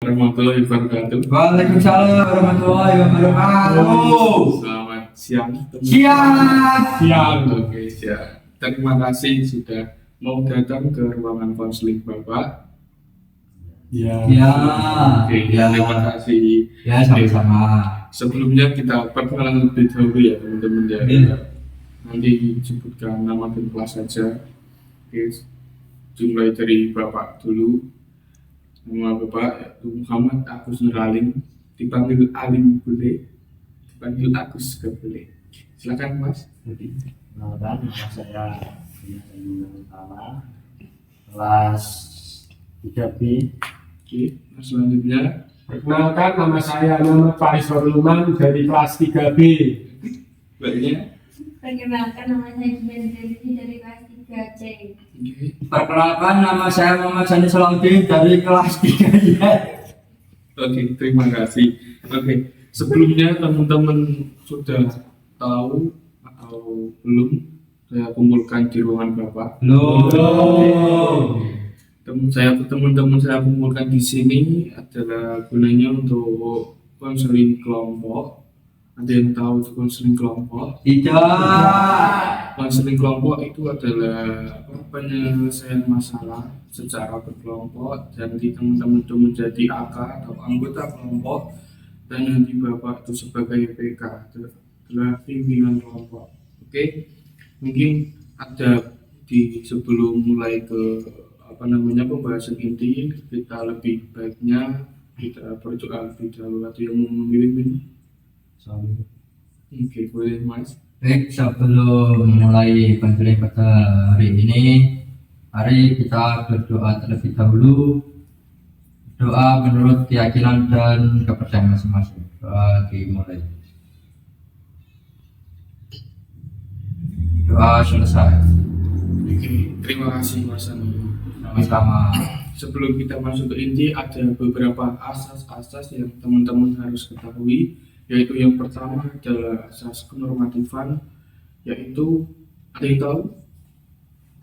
Warahmatullahi wabarakatuh. Waalaikumsalam warahmatullahi wabarakatuh. Selamat siang. Siang. Oke, siang. Terima kasih sudah mau datang ke ruangan konseling Bapak. Ya. Oke, terima kasih. Ya, sama-sama. Sebelumnya kita perkenalan lebih dahulu ya teman-teman ya. Iya. Nanti sebutkan nama dan kelas saja. Oke, dimulai dari Bapak dulu. Nama Bapak yaitu Muhammad Agus Nuralim, dipanggil Alim boleh, dipanggil Agus juga boleh. Silakan Mas. Perkenalkan, nama saya Yunus Utama, kelas 3B. Oke, Mas selanjutnya. Perkenalkan, nama saya Muhammad Faris Warluman dari kelas 3B. Baiknya. Perkenalkan, nama saya Ben Delisi dari kelas 3C. Oke. Perkenalkan, nama saya Muhammad Sani Salahuddin dari kelas 3Y. Oke, terima kasih. Oke, sebelumnya teman-teman sudah tahu atau belum saya kumpulkan di ruangan Bapak. Teman-teman saya kumpulkan di sini adalah gunanya untuk konseling kelompok. Ada yang tahu itu konseling kelompok? Tidak. Konseling kelompok itu adalah penyelesaian masalah secara berkelompok dan nanti teman-teman itu menjadi AK atau anggota kelompok dan nanti Bapak itu sebagai PK adalah pimpinan kelompok. Oke, mungkin ada di sebelum mulai ke pembahasan inti, kita lebih baiknya kita berdoa lebih dahulu. Atau yang mau memimpin? Oke, boleh Mas. Baik, sebelum mulai konseling pada hari ini, mari kita berdoa terlebih dahulu. Doa menurut keyakinan dan kepercayaan masing-masing. Doa dimulai. Doa selesai. Oke, terima kasih Mas Ani. Sama-sama. Sebelum kita masuk ke inti, ada beberapa asas-asas yang teman-teman harus ketahui, yaitu yang pertama adalah asas kenormatifan, yaitu ada yang tahu?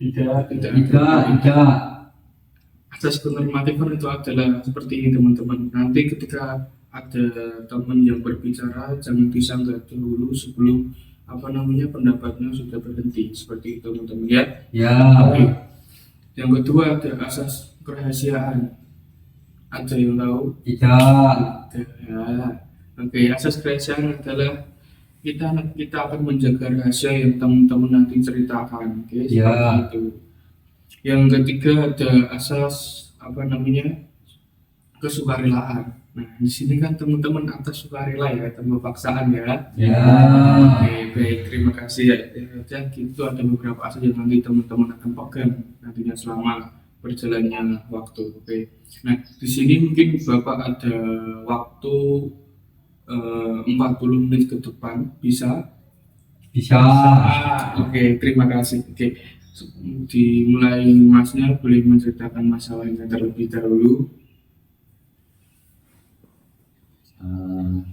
Tidak. Asas kenormatifan itu adalah seperti ini teman-teman. Nanti ketika ada teman yang berbicara, jangan disanggah dulu sebelum pendapatnya sudah berhenti, seperti itu teman-teman ya. Ya. Oke. Yang kedua ada asas kerahasiaan. Ada yang tahu? Tidak. Ya. Oke, asas kerahasiaan adalah kita akan menjaga rahasia yang teman-teman nanti ceritakan. Oke, Ya. seperti itu. Yang ketiga ada asas kesukarelaan. Nah, di sini kan teman-teman atas sukarela ya, tanpa paksaan ya. Ya. Oke, baik, terima kasih ya. Dan itu ada beberapa asas yang nanti teman-teman akan pegang nantinya selama berjalannya waktu. Oke. Nah, di sini mungkin Bapak ada waktu 40 menit ke depan, bisa? Bisa. Oke, terima kasih. Oke, dimulai Masnya boleh menceritakan masalahnya terlebih dahulu.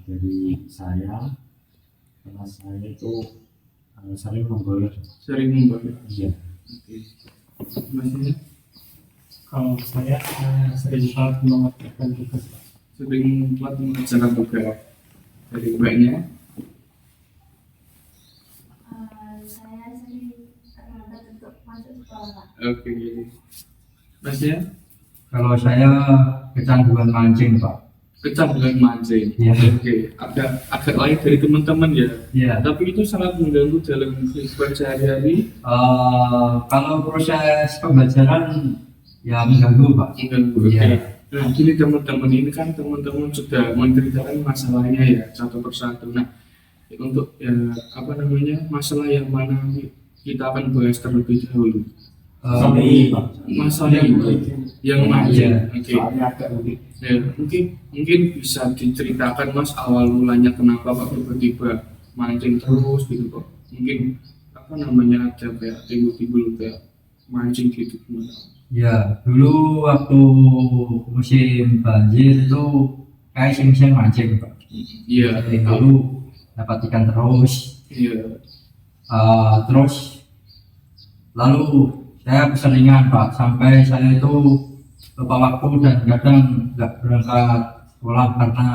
Dari saya, kelas saya itu sering membolos. Sering membantu. Iya. Oke. Masnya Kalau saya sering banget mengerjakan tugas. sering buat mengerjakan tugas. Dari Mbaknya? Saya sering terlambat untuk masuk sekolah. Oke. Masnya Kalau saya kecanduan mancing, Pak. kecanduan mancing. Iya. Oke. Agak lain dari teman-teman ya. Iya. Tapi itu sangat mengganggu dalam kehidupan sehari-hari. Kalau proses pembelajaran ya mengganggu, Pak. Mengganggu. Iya. Oke. Nah, gini teman-teman, ini kan teman-teman sudah menceritakan masalahnya ya satu persatu. Nah, untuk masalah yang mana kita akan bahas terlebih dahulu. Masalah yang mancing. Iya. Oke. Soalnya agak unik. Ya, mungkin bisa diceritakan Mas awal mulanya kenapa Pak tiba-tiba mancing terus gitu kok. Mungkin ada kayak timbul-timbul kayak mancing gitu gimana? Ya, dulu waktu musim banjir itu kayak sering mancing, Pak. Iya. Lalu dapat ikan terus. Iya. Terus lalu saya keseringan, Pak, sampai saya itu lupa waktu dan kadang nggak berangkat sekolah karena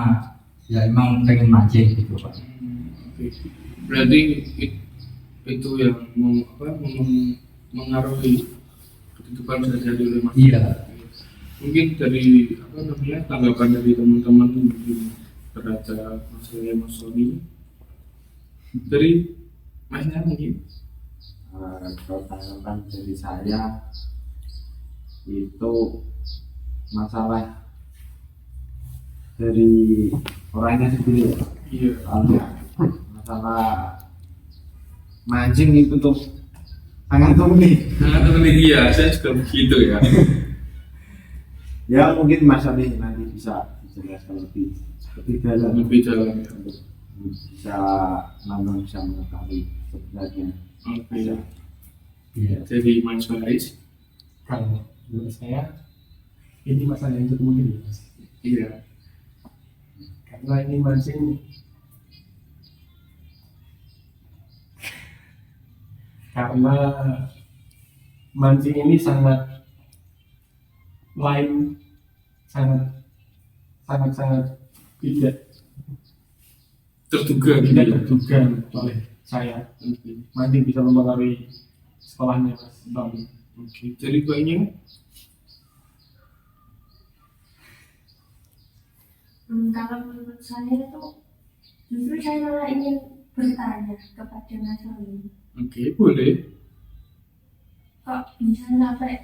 ya emang pengen mancing gitu Pak. Oke. Berarti itu yang mengaruhi kehidupan sehari-hari oleh Mas. Iya. Mungkin dari tanggapan dari teman-teman mungkin terhadap masalah Mas Sony dari Masnya mungkin. Kalau tanggapan dari saya itu masalah dari orangnya sendiri. Iya. Soalnya masalah mancing itu tuh sangat rumit. Nah, iya, saya juga begitu ya. Ya mungkin Mas Sony nanti bisa dijelaskan lebih dalam Lebih dalam. untuk bisa nonton, bisa mengetahui sebenarnya. Oke. Iya. Jadi Mas Faris. Kalau menurut saya ini masalah yang cukup mudah ya, Mas. Iya. Karena ini mancing ini sangat lain, sangat tidak Terduga gitu tidak ya. terduga oleh saya. Oke. Mancing bisa mempengaruhi sekolahnya, Mas Bang. Oke. Jadi banyak. Kalau menurut saya itu justru saya malah ingin bertanya kepada Mas Sony, Oke, boleh. kok bisa sampai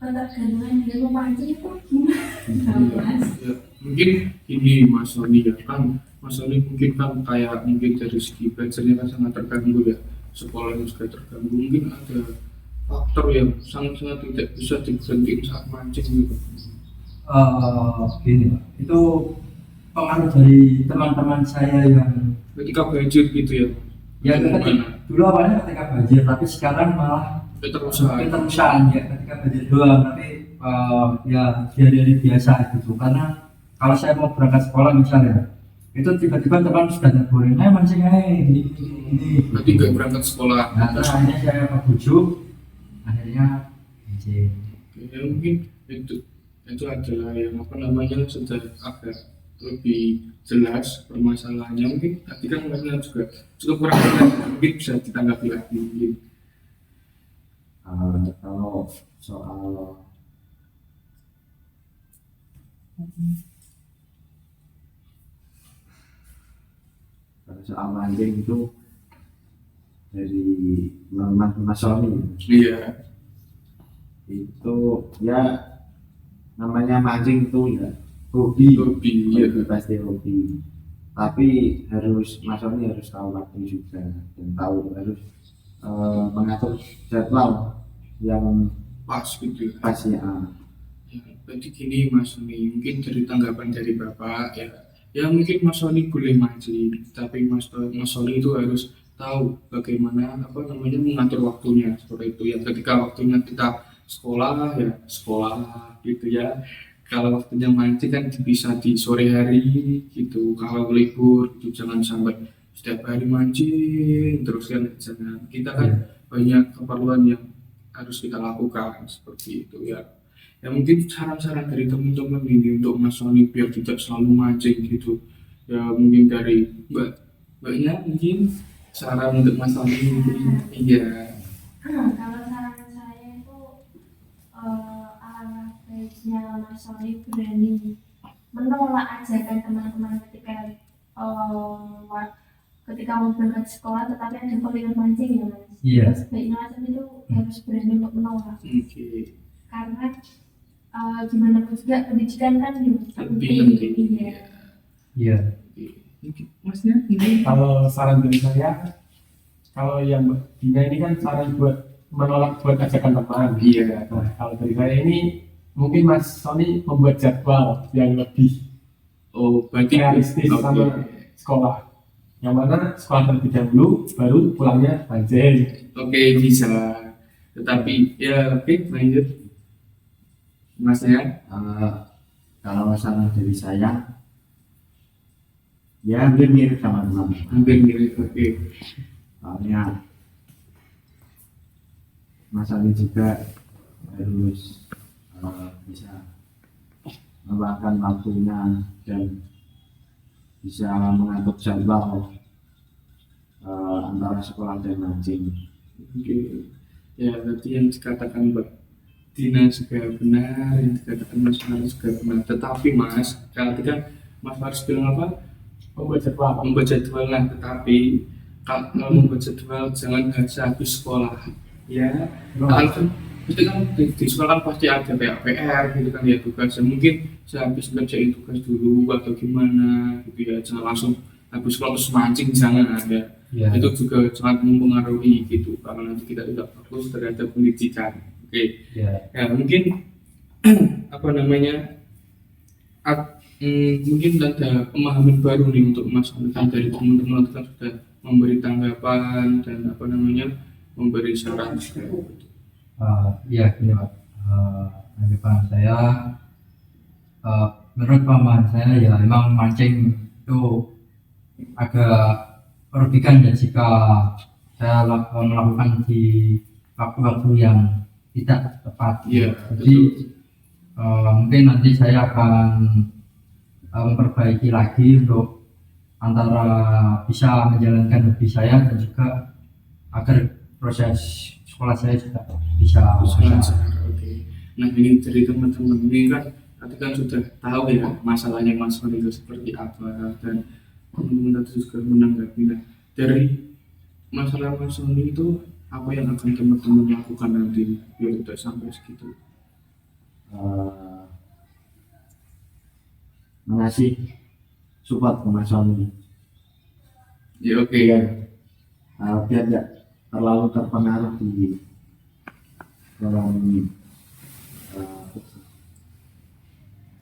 ketergantungan dia memancing itu gimana, Mas? Ya, mungkin ini Mas Sony ya kan. Mas Sony mungkin kan kayak mungkin dari segi belajarnya kan sangat terganggu ya. Sekolahnya juga terganggu. Mungkin ada faktor yang sangat-sangat tidak bisa diberhentiin saat mancing gitu. Gini Pak, itu pengaruh dari teman-teman saya yang Ketika budget gitu ya. ya dulu awalnya ketika banjir, tapi sekarang malah keterusan ya ketika banjir doang, tapi ya hari-hari biasa gitu. Karena kalau saya mau berangkat sekolah misalnya, itu tiba-tiba teman sudah nyaborin, mancing gini. Nanti nggak berangkat sekolah. Nah terus akhirnya saya kebujuk, akhirnya mancing. Ya, mungkin itu adalah yang sudah agak lebih jelas permasalahannya. Mungkin tadi kan Masnya juga cukup kurang jelas, mungkin bisa ditanggapi lagi mungkin. Kalau soal mancing itu dari Mas Sony Iya. itu ya namanya mancing itu ya hobi Ya. pasti hobi, tapi Mas Sony harus tahu waktu juga dan tahu harus mengatur jadwal yang Pas gitu ya. pas ya. Ya, berarti gini Mas Sony, mungkin dari tanggapan dari Bapak ya mungkin Mas Sony boleh mancing, tapi Mas Sony itu harus tahu bagaimana mengatur waktunya seperti itu ya. Ketika waktunya kita sekolah ya sekolah gitu ya. Kalau waktunya mancing kan bisa di sore hari gitu. Kalau libur itu jangan sampai setiap hari mancing terus kan, jangan. Kita kan banyak keperluan yang harus kita lakukan seperti itu ya. Ya mungkin saran-saran dari teman-teman ini untuk Mas Sony biar tidak selalu mancing gitu ya, mungkin dari mbaknya mungkin saran untuk Mas Sony mungkin. Iya. Kalau saran saya itu alangkah baiknya Mas Sony berani menolak ajakan teman-teman ketika mau berangkat sekolah tetapi ada kuliah mancing ya Mas. Iya. Sebaiknya Mas Sony itu harus berani untuk menolak. Oke. Karena gimana pun juga pendidikan kan juga Penting. Iya. Iya. Mungkin Masnya ini. Kalau saran dari saya, kalau yang Dina ini kan saran buat menolak buat ajakan teman. Iya. Nah, kalau dari saya ini mungkin Mas Sony membuat jadwal yang lebih Oh, berarti realistis oke. sama sekolah. Yang mana sekolah terlebih dahulu, baru pulangnya mancing. Oke, bisa. Tetapi ya oke, lanjut. Masnya. Kalau saran dari saya ya hampir mirip sama teman-teman. Hampir mirip. Oke. Soalnya Mas Ali juga harus bisa meluangkan waktunya dan bisa mengatur jadwal antara sekolah dan mancing. Oke. Ya, berarti yang dikatakan Mbak Dina juga benar, yang dikatakan Mas Faris juga benar. Tetapi Mas, tadi kan Mas Faris bilang apa? Membuat jadwal. Membuat jadwal lah, tetapi kalau membuat jadwal jangan habis sekolah. Ya, kan itu kan di sekolah kan pasti ada kayak PR gitu kan ya, tugas. Mungkin sehabis ngerjain tugas dulu atau gimana gitu ya, jangan langsung habis sekolah terus mancing, jangan ada. Ya. Itu juga sangat mempengaruhi gitu karena nanti kita tidak fokus terhadap pendidikan. Oke. Ya. Ya mungkin apa namanya mungkin ada pemahaman baru nih untuk Mas kan dari teman-teman kan sudah memberi tanggapan dan apa namanya memberi saran juga gitu. Ya gini Pak, tanggapan saya menurut pemahaman saya ya memang mancing itu agak merugikan ya jika saya melakukan di waktu-waktu yang tidak tepat. Iya, Jadi mungkin nanti saya akan memperbaiki lagi untuk antara bisa menjalankan hobi saya dan juga agar proses sekolah saya juga bisa lancar. Oke. Nah ini dari teman-teman ini kan tadi kan sudah tahu ya masalahnya Mas Fahri itu seperti apa dan teman-teman tadi juga menanggapi. Nah dari masalah Mas Fahri itu apa yang akan teman-teman lakukan nanti biar tidak sampai segitu? Mengasih support ke Mas Sony. Ya oke. Biar tidak terlalu terpengaruh di dalam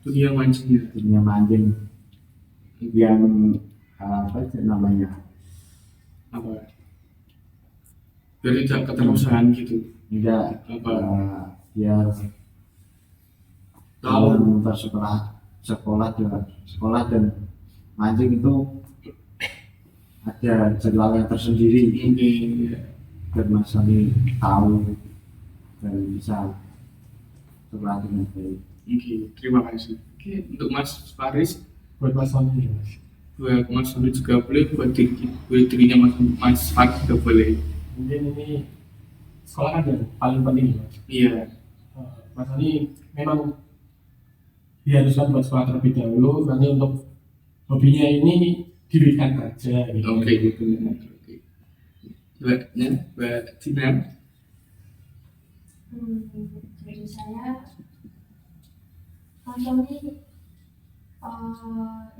Dunia mancingnya. dunia mancing yang apa sih namanya, Apa? Biar tidak keterusan gitu. tidak Apa? biar Tahu. dalam sekolah dan mancing itu ada jadwal yang tersendiri Oke. biar Mas Sony tahu dan bisa sekolah dengan baik. Oke. Terima kasih. Oke. Untuk Mas Faris, Buat Mas Sony ya, Mas. buat Mas Fahri juga boleh, buat dirinya Mas Faris juga boleh. Mungkin ini sekolah kan yang paling penting ya, Mas. Iya. Mas Sony memang diharuskan buat sekolah terlebih dahulu, nanti untuk hobinya ini diberikan aja gitu. Oke, gitu. Oke. Mbak Tina. Dari saya langsung ini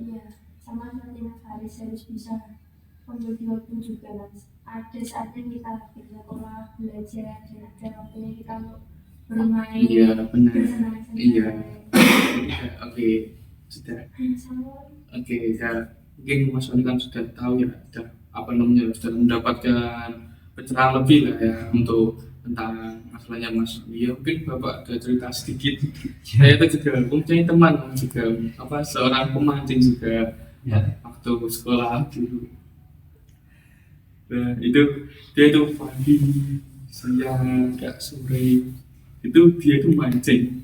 iya sama seperti Mas Haris harus bisa membagi waktu juga Mas. Ada saatnya kita bersekolah, belajar, dan ada waktunya kita untuk bermain, Iya, benar. bersenang-senang. Iya. Oke, sudah. Sama Oke, ya mungkin Mas Wani kan sudah tahu ya, sudah apa namanya, sudah mendapatkan pencerahan lebih lah ya untuk tentang masalahnya Mas Wani. Ya mungkin Bapak ada cerita sedikit. Saya itu juga mempunyai teman juga apa seorang pemancing juga Ya. waktu sekolah dulu. Nah itu dia itu pagi, siang, kayak sore itu dia itu mancing.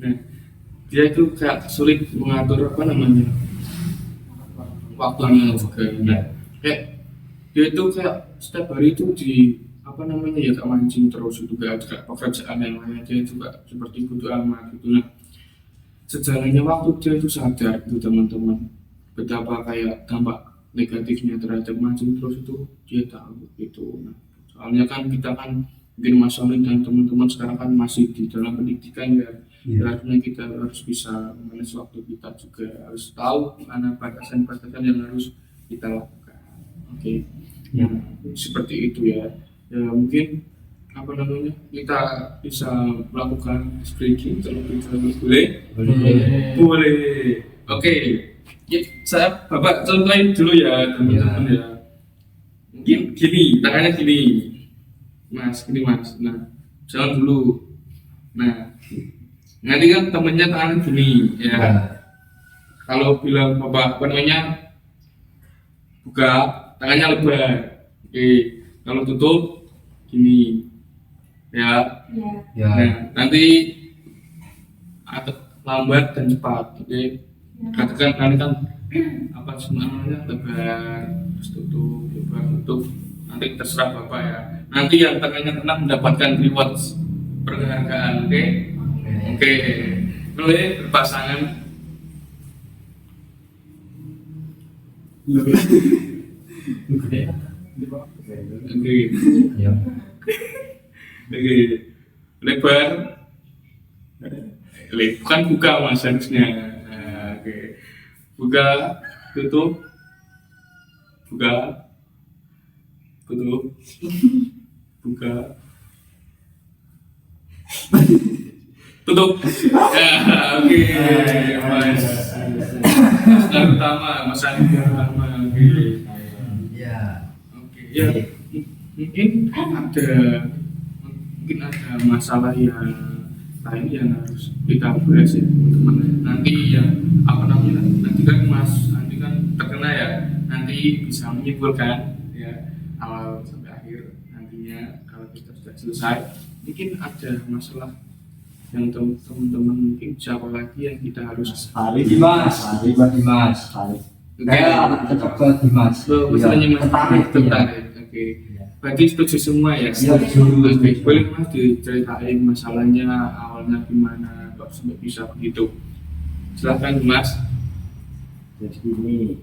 Nah dia itu kayak sulit mengatur apa namanya waktunya juga. Nah, kayak dia itu kayak setiap hari itu di apa namanya ya kayak mancing terus itu gak ada pekerjaan yang lain, dia juga seperti bodo amat gitu. Nah sejalannya waktu dia itu sadar itu teman-teman betapa kayak dampak negatifnya terhadap mancing terus itu dia tahu gitu. Nah, soalnya kan kita kan mungkin Mas Solid dan teman-teman sekarang kan masih di dalam pendidikan ya. Artinya kita harus bisa manage waktu kita juga, harus tahu mana batasan-batasan yang harus kita lakukan. Oke. Ya. Seperti itu ya. Ya mungkin apa namanya kita bisa melakukan breaking terlebih dahulu, boleh? Boleh. Oke. Ya, saya Bapak contohin dulu ya teman-teman ya. Mungkin gini, tangannya gini. Mas, gini Mas. Nah, jalan dulu. Nah, nanti kan temennya tangan gini ya. Kalau bilang Bapak apa namanya buka tangannya lebar. Oke. Kalau tutup gini. ya. Ya. Ya. Nah, nanti atau lambat dan cepat, oke. Katakan nanti kan apa semuanya lebar, terus tutup, lebar, tutup. Nanti terserah bapak ya. Nanti yang tengahnya kena mendapatkan rewards penghargaan, oke? Oke, boleh berpasangan. Gede. Oke, Ya. oke. Lebar, bukan buka mas harusnya. Nah, oke, buka, tutup, buka, tutup, buka, tutup. Ya, oke, mas. Yang utama, mas Andi yang utama, oke. Ya. Oke, ya mungkin ada masalah yang lain yang harus kita bahas ya teman-teman. Nanti yang apa namanya, nanti kan Mas Andi kan terkena ya, nanti bisa menyimpulkan ya awal sampai akhir nantinya kalau kita sudah selesai. Mungkin ada masalah yang teman-teman mungkin siapa lagi yang kita harus Farid, Dimas. Farid, Dimas. Farid. Saya cocok ke Dimas. masalahnya Mas tertarik. tertarik. Oke. Berarti setuju semua ya? Iya, setuju. Oke, boleh Mas diceritain masalahnya awalnya gimana kok sampai bisa begitu? Silakan Mas. Jadi ini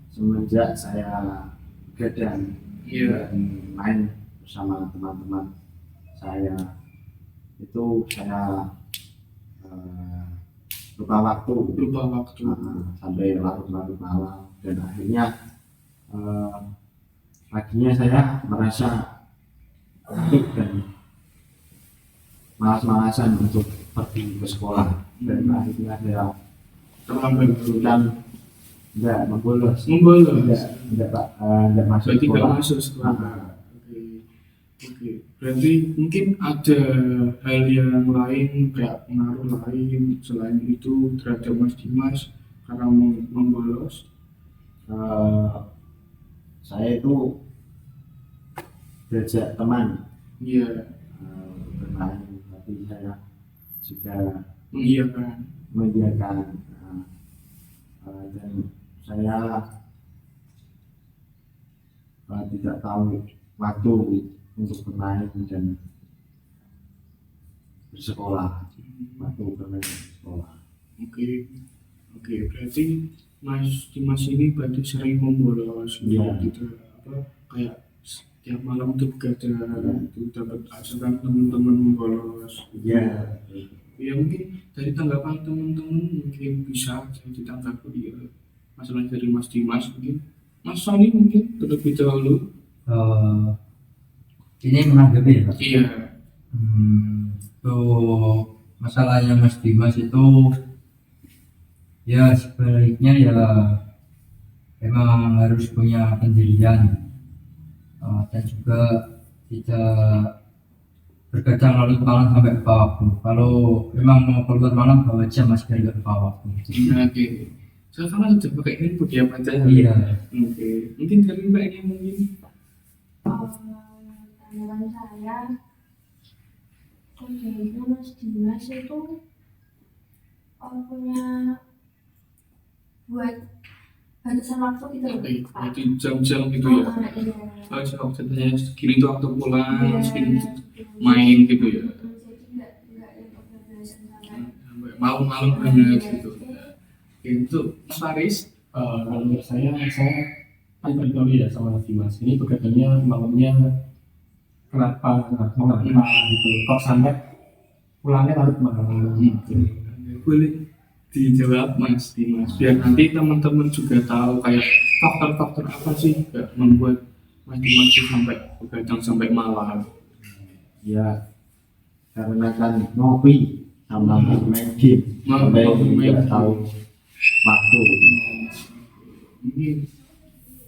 semenjak saya gadang Iya. dan main bersama teman-teman saya itu saya lupa waktu Lupa waktu. sampai larut-larut malam dan akhirnya paginya saya merasa ngantuk dan malas-malasan untuk pergi ke sekolah dan akhirnya saya Terlambat. dan tidak membolos Membolos. tidak masuk Berarti nggak sekolah. masuk sekolah. Ah. Oke. Oke. Berarti mungkin ada hal yang lain kayak pengaruh lain selain itu terhadap Mas Dimas karena membolos. Saya itu diajak teman Iya. bermain tapi saya juga Mengiyakan. mengiyakan dan saya tidak tahu waktu untuk bermain dan bersekolah, waktu bermain sekolah. Oke. Oke. Berarti Mas Dimas ini berarti sering membolos Iya. gitu apa kayak setiap malam tuh begadang itu dapat ajakan teman-teman membolos. Iya. Ya mungkin dari tanggapan teman-teman mungkin bisa ditanggapi ya masalah dari Mas Dimas mungkin Mas Sony mungkin terlebih dahulu. Ini menanggapi ya, Pak? Iya. Tuh masalahnya Mas Dimas itu ya sebaliknya ya emang harus punya pendirian dan juga tidak berkadang lalu malam sampai lupa waktu. Kalau memang mau keluar malam bawa jam mas biar nggak lupa waktu. Nah, oke. Saya kan sudah pakai ini dia aja. Iya. Oke. Mungkin dari Mbak ini mungkin. Tanggapan saya kayaknya Mas Dimas itu punya buat batasan waktu gitu loh. Oke. Berarti jam-jam gitu ya. Iya. Oh, waktunya segini tuh waktu pulang, Iya, segini gitu. main gitu ya. Jadi nggak yang kebablasan sampai Sampai malam-malam banget gitu. Itu Mas Faris. Kalau menurut saya kan tahu ya sama Mas Dimas ini begadangnya malamnya mengapa gitu kok sampai pulangnya larut malam gitu. Boleh dijawab Mas Dimas biar nanti teman-teman juga tahu kayak faktor-faktor apa sih yang membuat Mas Dimas itu sampai begadang sampai malam. Ya karena kan ngopi sama main game sampai tidak tahu waktu. Mungkin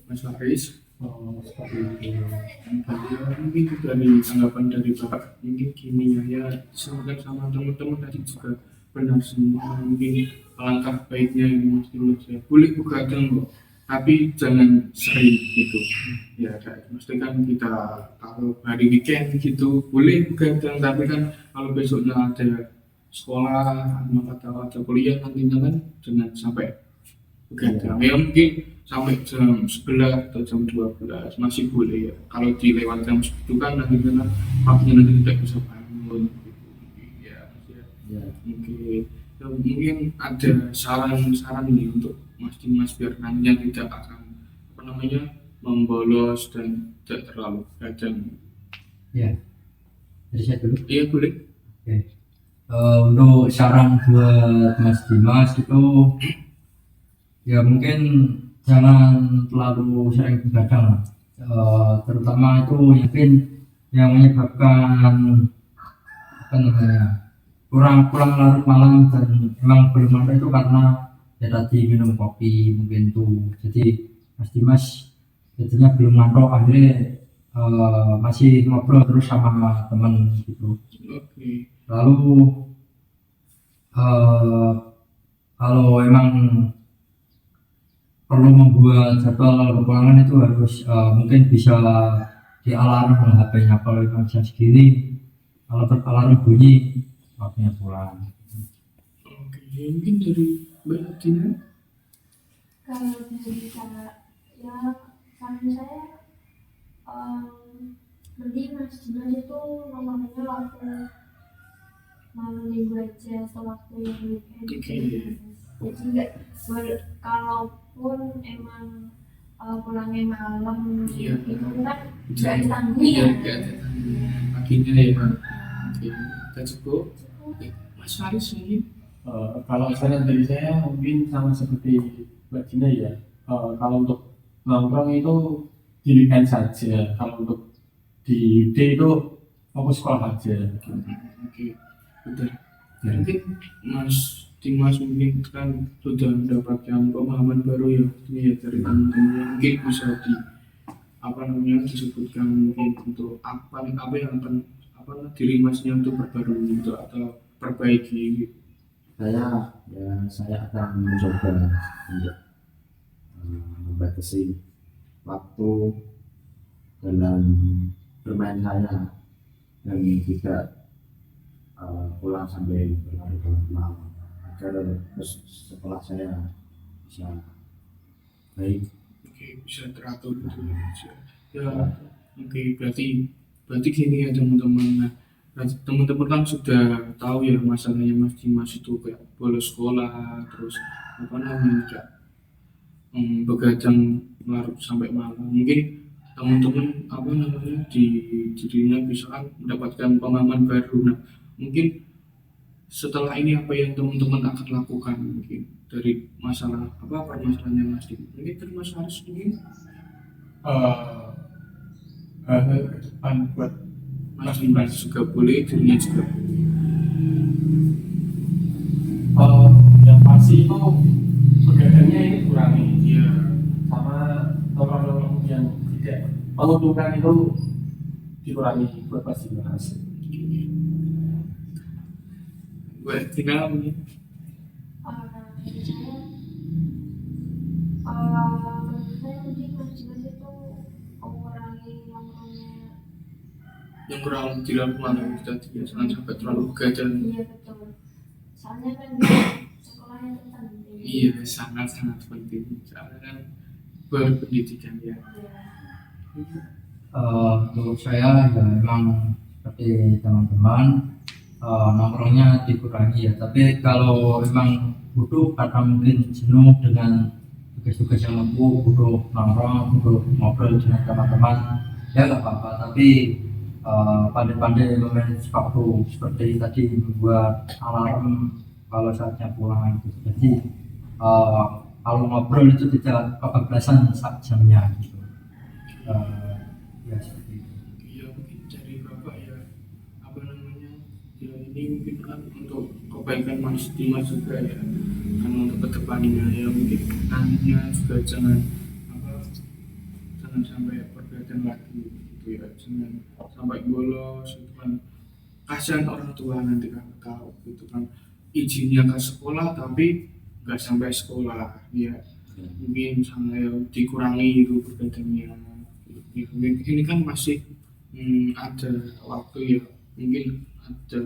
Mas Faris Seperti itu. mungkin dari tanggapan dari Bapak mungkin gini ya semoga sama teman-teman tadi juga benar semua mungkin alangkah baiknya ini Mas Dimas ya boleh begadang kok tapi jangan sering gitu ya. Kayak mesti kan kita kalau hari weekend gitu boleh begadang, tapi kan kalau besoknya ada sekolah atau ada kuliah nantinya kan jangan sampai begadang ya. Mungkin sampai jam 11 atau jam 12 masih boleh ya. Kalau dilewat jam segitu kan nantinya kan paginya nanti tidak bisa bangun gitu. Ya, ya. Ya, Oke, ya, mungkin ada saran-saran nih untuk Mas Dimas biar nantinya tidak akan apa namanya membolos dan tidak terlalu kadang. Ya, dari saya dulu. Iya boleh. Oke. Untuk saran buat Mas Dimas itu ya mungkin jangan terlalu sering begadang lah. Terutama itu mungkin yang menyebabkan apa namanya kurang larut malam dan emang belum ngantuk itu karena ya tadi minum kopi mungkin tuh. Jadi Mas Dimas jadinya belum ngantuk, akhirnya masih ngobrol terus sama temen gitu. Oke. Lalu kalau emang perlu membuat jadwal kepulangan itu harus mungkin bisa di alarm HP-nya. Kalau emang jam segini kalau alarm bunyi waktunya pulang. Oke, mungkin dari Mbak Dina. Kalau dari cara ya saran saya mending Mas Dimas itu ngomongnya waktu malam minggu aja atau waktu yang weekend. Oke. Jadi nggak kalaupun emang pulangnya malam Iya. itu kan nggak ditanggung Iya, ya. nggak ada paginya ya. Oke, kita cukup. Oke, Mas Faris mungkin. Kalau saran dari saya mungkin sama seperti Mbak Dina ya. Kalau untuk nongkrong itu di weekend saja. Kalau untuk di weekday itu fokus sekolah aja. Oke, betul. Mungkin Mas Dimas mungkin kan sudah mendapatkan pemahaman baru ya, ini ya dari teman-teman. Mungkin bisa di apa namanya disebutkan mungkin untuk apa yang akan diri Masnya untuk perbarui gitu atau perbaiki gitu. saya akan mencoba untuk membatasi waktu dalam bermain saya dan tidak pulang sampai berlarut-larut malam agar setelah saya bisa baik. Oke, bisa teratur gitu ya. Ya, oke, berarti gini ya teman-teman. Nah, teman-teman kan sudah tahu ya masalahnya Mas Dimas itu kayak bolos sekolah, terus apa namanya kayak begadang larut sampai malam. Mungkin teman-teman apa namanya di dirinya bisa kan mendapatkan pemahaman baru. Nah, mungkin setelah ini apa yang teman-teman akan lakukan mungkin dari masalah apa permasalahannya Mas Dimas. Mungkin dari Mas Haris mungkin. Hal ke depan buat Mas Dimas juga boleh, dirinya juga boleh. yang pasti itu begadangnya ini kurangi Iya. sama nongkrong-nongkrong yang tidak menguntungkan itu dikurangi buat Mas Dimas. Buat Tina mungkin. Dari saya mending Mas Dimas itu mengurangi nongkrongnya. Yang kurang dilakukan tadi ya, jangan sampai terlalu begadang. Iya betul. Soalnya kan sekolah itu penting. Iya, sangat-sangat penting. Soalnya kan berpendidikan ya. Iya. Menurut saya ya memang seperti teman-teman nongkrongnya dikurangi ya, tapi kalau memang butuh karena mungkin jenuh dengan tugas-tugas yang numpuk, butuh nongkrong, butuh ngobrol dengan teman-teman, ya nggak apa-apa, tapi pandai-pandai memanage waktu seperti tadi membuat alarm kalau saatnya pulang gitu. Jadi kalau ngobrol itu tidak kebablasan saat jamnya gitu. Ya seperti itu. Ya mungkin dari Bapak ya apa namanya ya ini mungkin kan untuk kebaikan Mas Dimas juga ya, kan untuk kedepannya ya mungkin nantinya juga jangan sampai begadang lagi gitu ya, jangan sampai bolos gitu kan, kasihan orang tua nanti kan tahu gitu kan izinnya ke sekolah tapi nggak sampai sekolah ya. mungkin saya dikurangi itu begadangnya. Ini kan masih ada waktu ya, mungkin ada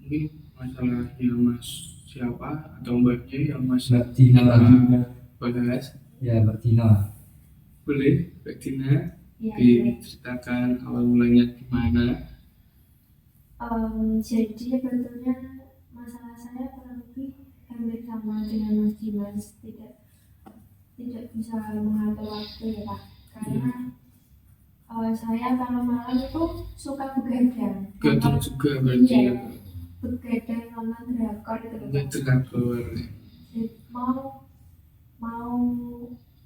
mungkin masalahnya Mas siapa atau Mbaknya yang masih Mbak Tina. bahas. Ya, Mbak Tina. Boleh Mbak Tina Ya, baik. diceritakan awal mulanya gimana? Jadi sebetulnya masalah saya kurang lebih hampir sama dengan Mas Dimas, tidak bisa mengatur waktu ya Pak, karena saya kalau malam itu suka begadang. Gadang juga berarti ya. Iya, begadang nonton drakor itu loh, Pak. Gadang drakor. mau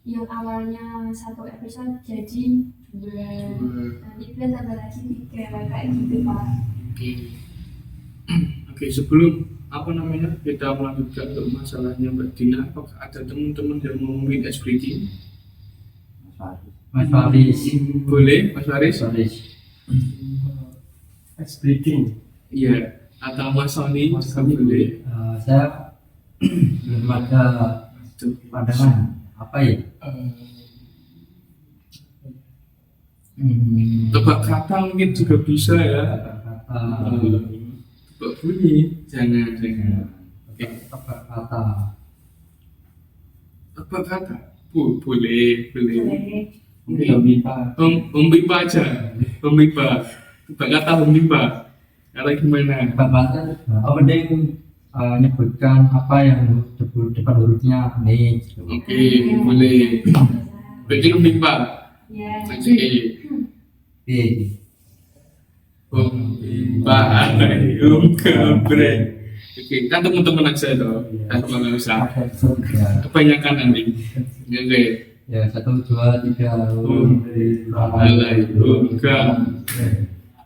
yang awalnya satu episode jadi dua, nanti kan tambah lagi 3 kayak gitu Pak. Oke. Oke, sebelum kita melanjutkan untuk masalahnya Mbak Dina, apakah ada teman-teman yang mau mungkin ice breaking? Mas Faris. Boleh, Mas Faris? Ice breaking. Iya. Atau Mas Sony? Mas Sony. Boleh. Saya belum ada pandangan apa ya? Tebak kata mungkin juga bisa ya. Kata. Tebak bunyi? Jangan. Oke. Tebak kata. Tebak kata? Boleh. Mungkin Om Bimpa. Om Bimpa aja. Om Bimpa. Tebak kata Om Bimpa. Kata gimana? Tebak kata. Oh, mending nyebutkan apa yang depan hurufnya nih. Oke, boleh. Berarti Om Bimpa. Ya. Oke. Om Bimpa Om Gebrek. Oke, kan teman-teman aja toh. Kan nggak usah. Kebanyakan nanti. Oke. Ya, 1, 2, 3. Om Bimpa.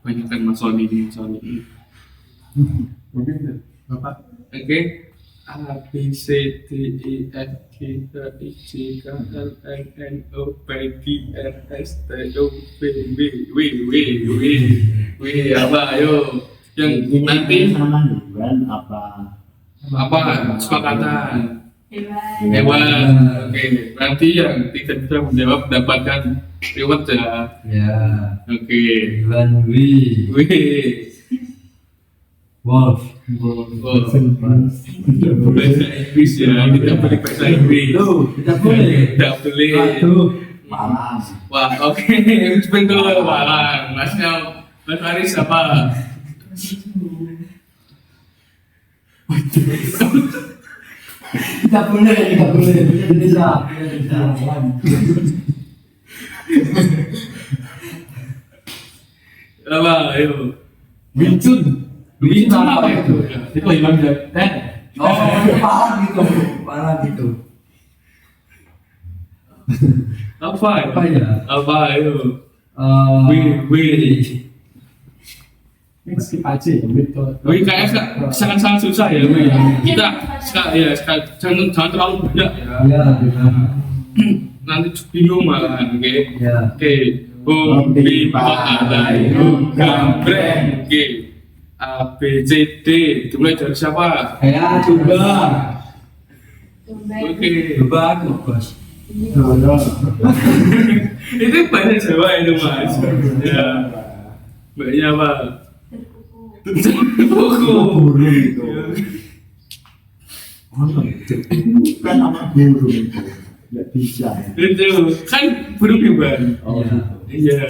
Kebanyakan Mas Sony ini. Mungkin Bapak. Oke. A B C D E F G H I J K L M N O P Q R S T U W apa ayo yang nanti apa kesepakatan hewan. Oke, nanti yang tidak bisa menjawab mendapatkan reward ya. Ya. Oke. Iwan Wi. Wolf. Bahasa Inggris ya, tidak boleh bahasa Inggris. Tidak boleh. Tidak boleh. Malam. Wah, oke, betul Malang. Mas Faris apa? Tidak boleh. Bisa. Apa? Ayo. Wincun. Wincun apa itu? Itu hilang ya. Oh, parah gitu. Apa? Apa ya? Apa? Ayo. Ini skip aja ya. Wih, kayaknya sangat susah ya. Wih. Kita jangan terlalu banyak ya. Ya. Nanti bingung malah. Oke. Ya. Oke. Om Bimpa Gambreng. Oke. A B C D. Dimulai dari siapa? Saya coba. Oke. Coba aku, Bos. Itu bahasa Jawa itu Mas. Ya. Mbaknya apa? Buku. Kan nama burung itu nggak bisa. Itu kan burung hewan. Iya.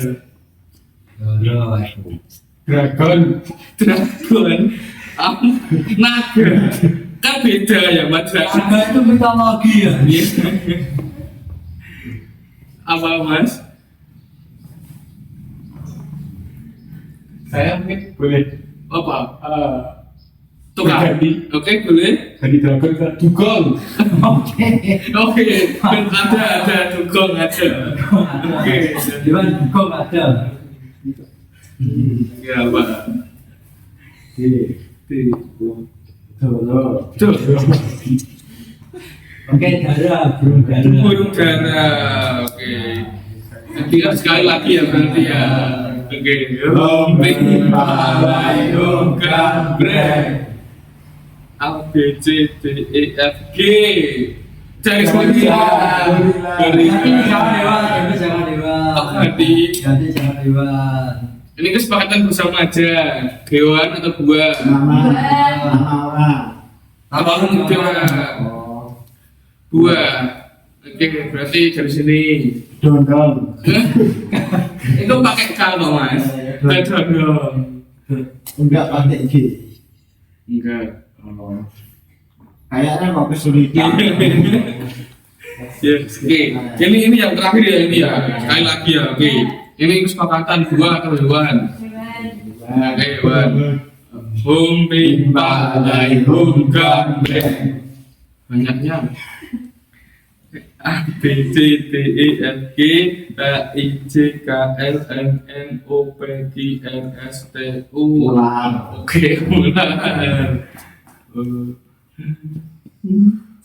Dragon. Naga. Kan beda ya Mas. Naga itu mitologi ya. Iya. Apa Mas? Saya mungkin boleh Apa? tukar. Oke, boleh. Dari dragon ke dugong. Oke, ada dugong ada. Oke. Iwan Dugong ada. Ya apa? Tuh. Oke, burung dara. Burung dara. Oke. Tinggal sekali lagi ya berarti ya. Oke. Om Bimpa Gambreng. A B C D E F G Cari Jangan gorila. gorila. Jangan dewan, jangan dewan. Oh, ganti. Ganti jangan dewan. Ini kesepakatan bersama aja. Hewan atau buah? Nama orang. Apa buah? Oh, Buah. Oke, berarti dari sini. dondong. Itu pakai K loh mas. Dodong. Enggak pakai G. Enggak. Oh. Kayaknya kok kesulitan. Ya, oke. Ini yang terakhir ya ini ya. Sekali lagi ya. Oke. Ini kesepakatan buah atau hewan? Hewan. Oke, hewan. Hum bimba lai hum gambeng. Banyaknya. A B C D E F G H I J K L M N O P Q R S T U. Ular. Oke, ular.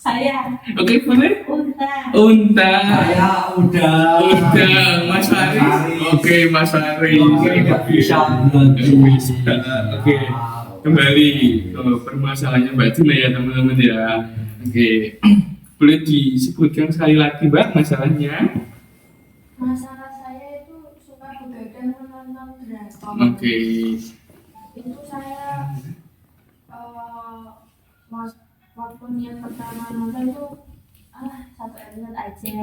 Saya Oke, boleh? unta. Unta. Saya udah. Udah, Mas Faris. Oke, Mas Faris. Nggak bisa Nggak bisa. Oke, kembali ke permasalahannya Mbak Tina ya teman-teman ya. Oke, boleh disebutkan sekali lagi Mbak masalahnya? Masalah saya itu suka begadang menonton drakor. Oke, Itu saya mas waktu yang pertama nonton tuh satu episode aja,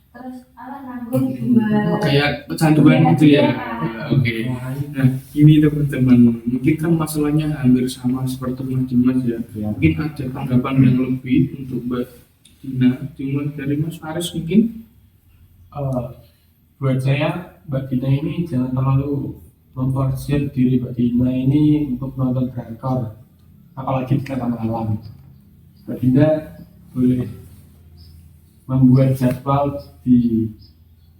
terus nanggung dua. kayak kecanduan gitu ya. Oke, nah ini teman-teman, mungkin kan masalahnya hampir sama seperti Mas Dimas ya. Ya. Mungkin ada tanggapan yang lebih untuk Mbak Dina, cuma dari Mas Faris mungkin. Buat saya Mbak Dina ini jangan terlalu memforsir diri Mbak Dina ini untuk nonton drakor, apalagi di tengah malam. Mbak Dina boleh membuat jadwal di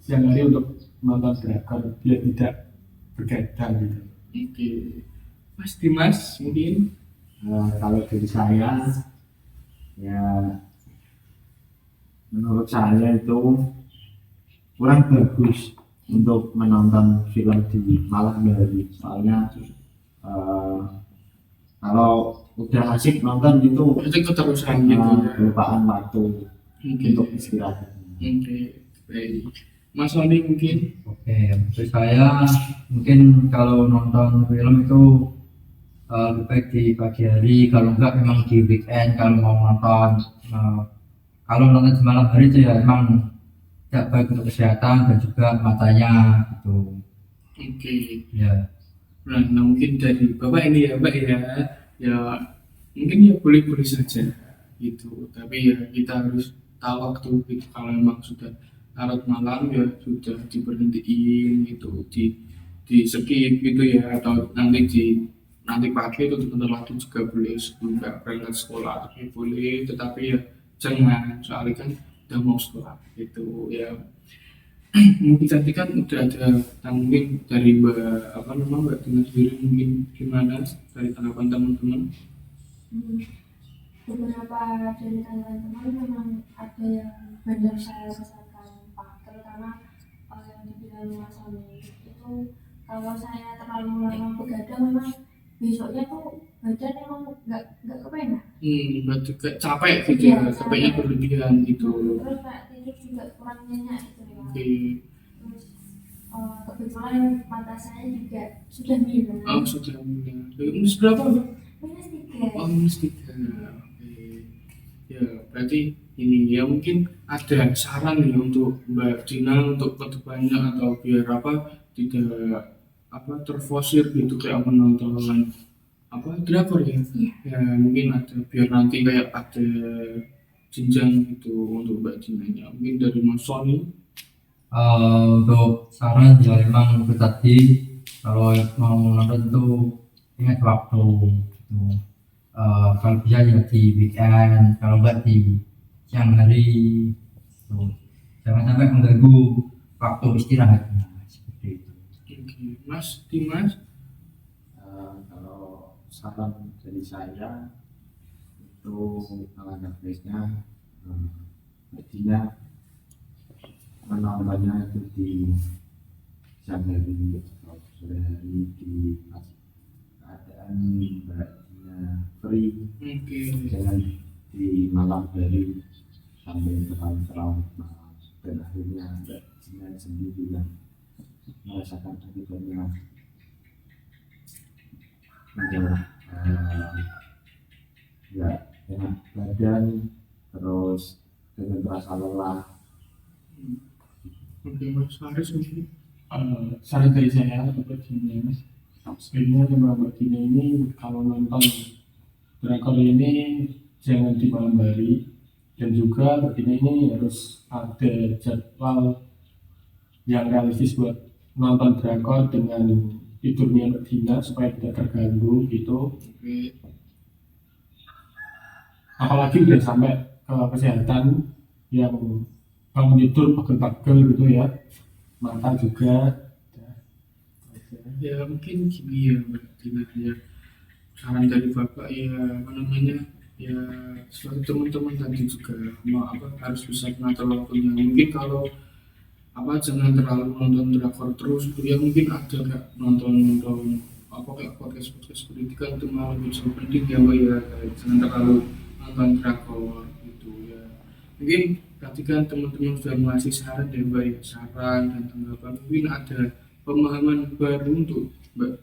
siang hari untuk nonton drakor biar tidak begadang gitu. Oke, Mas Dimas mungkin. Kalau dari saya, ya menurut saya itu kurang bagus untuk menonton film di malam hari. Soalnya kalau udah asik nonton itu Itu keterusan gitu ya. kelupaan waktu Oke, untuk istirahat. oke, baik. Mas Sony mungkin. Oke, untuk saya mungkin kalau nonton film itu lebih baik di pagi hari, kalau enggak memang di weekend kalau mau nonton. Kalau nonton di malam hari itu ya emang tidak baik untuk kesehatan dan juga matanya gitu. Oke. Ya, Nah, mungkin dari Bapak ini ya Mbak ya mungkin ya boleh-boleh saja gitu. Tapi ya kita harus tahu waktu gitu. Kalau memang sudah larut malam ya sudah diberhentiin gitu, di skip gitu ya, atau nanti pagi itu tentu waktu juga boleh sebelum nggak berangkat sekolah tapi boleh, tetapi ya jangan, soalnya kan udah mau sekolah gitu ya. Mungkin tadi kan udah ada mungkin dari Mbak Tina sendiri, mungkin gimana dari tanggapan teman-teman? Beberapa dari teman-teman memang ada yang benar saya rasakan, Pak, terutama yang dibilang Mas Sony itu, kalau saya terlalu lama begadang memang besoknya tuh badan emang nggak kepenak. Berarti kayak capek gitu ya, Iya, capeknya capek. berlebihan gitu. Terus kayak tidur juga kurang nyenyak gitu ya. Oke, Terus kebetulan mata saya juga sudah minus. oh sudah mulai. Minus berapa Mbak? Minus 3. Oh minus 3. Oke, ya berarti ini ya mungkin ada saran nih untuk Mbak Dina untuk kedepannya, atau biar tidak terforsir gitu kayak menonton drakor ya. Iya. Ya mungkin ada, biar nanti kayak ada jenjang gitu untuk Mbak Dina. Mungkin dari Mas Sony. untuk saran ya memang itu tadi, kalau mau nonton itu ingat waktu gitu. Kalau bisa ya di weekend, kalau enggak di siang hari gitu. Jangan sampai mengganggu waktu istirahatnya seperti itu. Oke, Mas Dimas. Kalau saran dari saya itu alangkah baiknya artinya menontonnya itu di siang hari atau sore hari di keadaan mbaknya free, Oke. jangan di malam hari sampai terlalu malam, dan akhirnya Cina sendiri yang merasakan akibatnya adalah ya enak badan, terus dengan terasa lelah. Oke, Mas Haris mungkin. Saran dari saya buat Dina, sebenarnya sama Mbak Dina ini kalau nonton drakor ini jangan di malam hari, dan juga Mbak Dina ini harus ada jadwal yang realistis buat nonton drakor dengan tidurnya Mbak Dina supaya tidak terganggu gitu. Oke. Apalagi udah sampai ke kesehatan yang bangun tidur pegel-pegel gitu ya, mata juga. Ya mungkin gini ya Mbak Dina, ya saran dari Bapak ya apa namanya, ya seperti teman-teman tadi juga mau apa harus bisa mengatur waktunya. Mungkin kalau apa jangan terlalu nonton drakor terus gitu ya, mungkin ada nggak nonton apa kayak podcast pendidikan itu malah bisa penting ya Mbak ya, kayak jangan terlalu nonton drakor gitu ya. Mungkin tadi kan teman-teman sudah ngasih saran ya Mbak ya, saran dan tanggapan, mungkin ada pemahaman baru untuk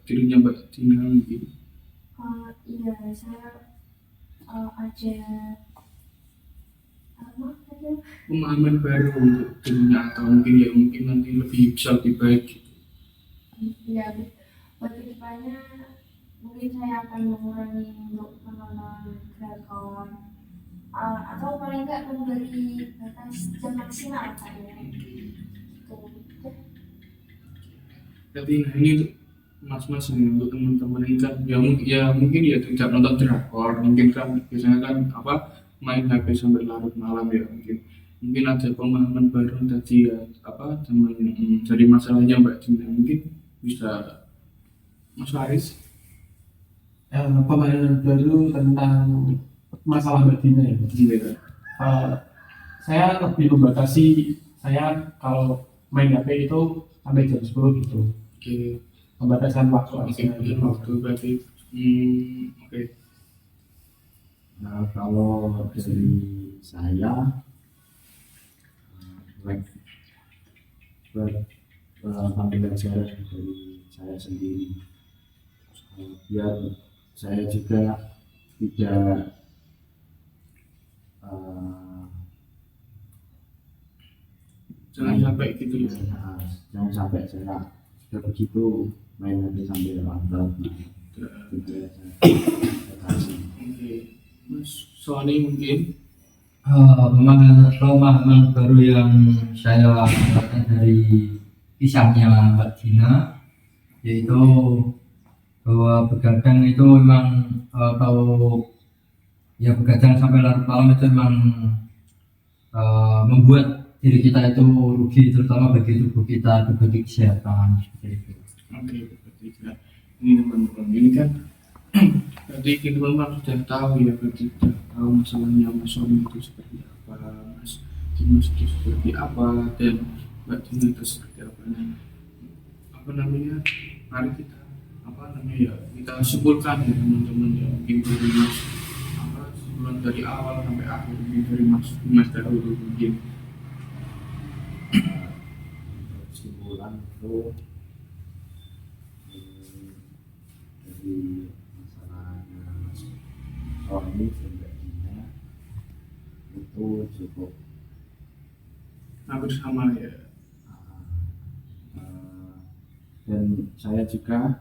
dirinya Mbak Dina mungkin. Iya, saya ada apa aja. Pemahaman baru untuk dirinya, atau mungkin ya mungkin nanti bisa lebih baik gitu. Ya, buat kedepannya mungkin saya akan mengurangi untuk menonton drakor, atau paling nggak memberi batas jam maksimal kayaknya. Jadi nah ini untuk mas-mas nih, untuk teman-teman ini kan ya mungkin ya tidak nonton drakor, mungkin kan biasanya kan apa main HP sampai larut malam ya, mungkin ada pemahaman baru tadi ya apa teman dari masalahnya Mbak Dina, mungkin bisa Mas Haris. Pemahaman baru tentang masalah Mbak Dina ya. Iya. Saya lebih membatasi, saya kalau main HP itu sampai jam 10 gitu. Oke. Pembatasan waktu Oke, aja. mungkin waktu berarti oke. Nah, kalau dari saya ambil pelajaran dari saya sendiri, biar saya juga tidak Jangan sampai gitu ya. jangan sampai saya sudah begitu main nanti sambil nonton. Gitu ya, saya kasih. Oke, Mas Sony mungkin. Pemahaman baru yang saya dapatkan dari kisahnya Mbak Dina, yaitu bahwa begadang itu memang atau ya begadang sampai larut malam itu memang membuat diri kita itu rugi, terutama bagi tubuh kita, bagi kesehatan seperti itu. Oke, berarti ya. Ini teman-teman, ini kan berarti teman-teman sudah tahu ya, berarti sudah tahu masalahnya Mas Sony itu seperti apa, Mas Dimas itu seperti apa, dan Mbak Dina itu seperti apa. Nah, apa namanya, mari kita apa namanya ya, kita simpulkan ya teman-teman ya, mungkin dari Mas apa sebelum dari awal sampai akhir, mungkin dari Mas dahulu mungkin. Kesimpulan itu dari masalahnya Mas Sony dan Mbak Dina itu cukup Hampir sama ya. dan saya juga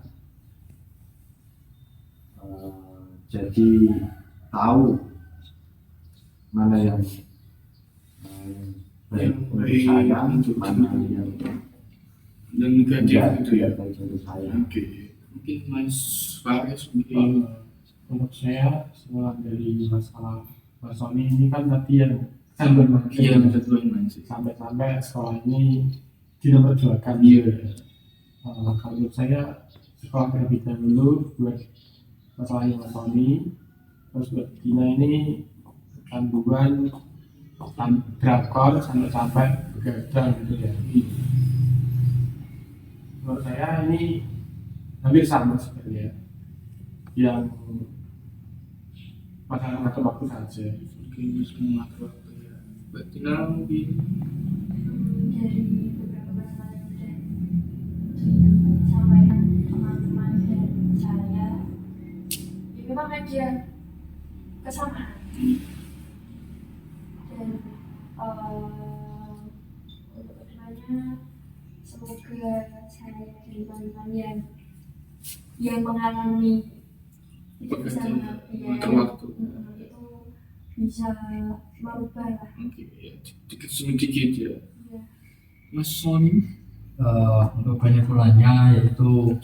jadi tahu mana yang baik untuk saya, mana yang Dan negatif tidak gitu ya. baik untuk saya. Oke, mungkin Mas Faris mungkin. Untuk saya, setelah dari masalah Mas Sony ini kan tadi yang saya Iya, bermaksud betul banget sih. sampai sekolah ini dinomorduakan. Iya. Kalau menurut saya sekolah terlebih dahulu buat masalahnya Mas Sony, terus buat Dina ini kandungan drakor sampai begadang gitu ya. Menurut saya ini hampir sama sebenarnya, yang masalah waktu saja. Oke, Mas mengatur waktu ya. Mbak Tina mungkin Dari beberapa masalah yang sudah disampaikan teman-teman dan saya, ya memang ada kesamaan. Dan untuk kedepannya semoga saya dan teman-teman yang mengalami tidak bisa mengerti ya, mengatur waktu. itu bisa merubah lah. Oke, ya, sedikit demi sedikit ya. Ya. Mas Sony, Untuk kesimpulannya yaitu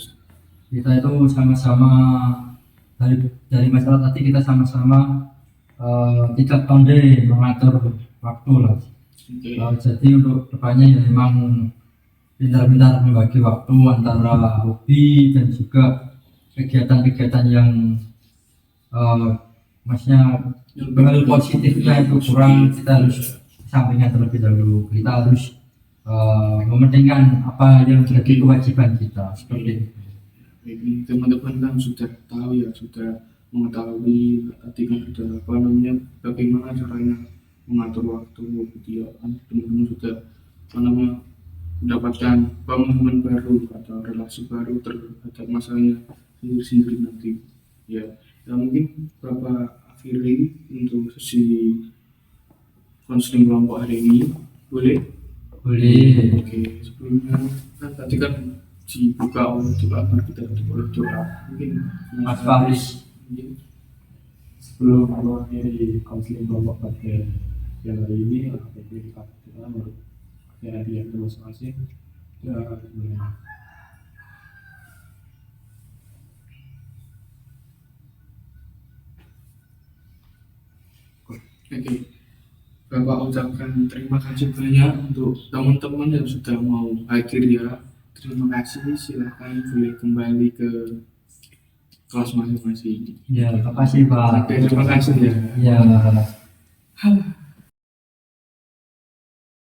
kita itu sama-sama dari masalah tadi kita sama-sama tidak pandai mengatur waktu lah. oke, Jadi untuk depannya ya memang pintar-pintar membagi waktu antara hobi dan juga kegiatan-kegiatan yang maksudnya hal positifnya itu kurang, kita harus sampingkan terlebih dahulu. Kita harus mementingkan apa yang menjadi kewajiban kita seperti itu. ini teman-teman kan sudah tahu ya, sudah mengetahui tadi kan sudah apa namanya, bagaimana caranya mengatur waktu gitu ya. Teman-teman sudah apa namanya, mendapatkan pemahaman baru atau relasi baru terhadap masalahnya sendiri-sendiri nanti ya. Ya mungkin Bapak akhiri untuk sesi konseling kelompok hari ini, boleh? Boleh. Oke, sebelumnya kan tadi kan dibuka oleh doa, mari kita oleh doa. Mungkin Mas Faris. mungkin Sebelum mengakhiri konseling kelompok pada yang hari ini, kita menurut dia itu masing-masing. oke, Bapak ucapkan terima kasih banyak untuk teman-teman yang sudah mau hadir ya. Terima kasih, silakan boleh kembali ke kelas masing-masing. Ya, terima kasih Pak. Oke, terima kasih ya. Ya. Halo.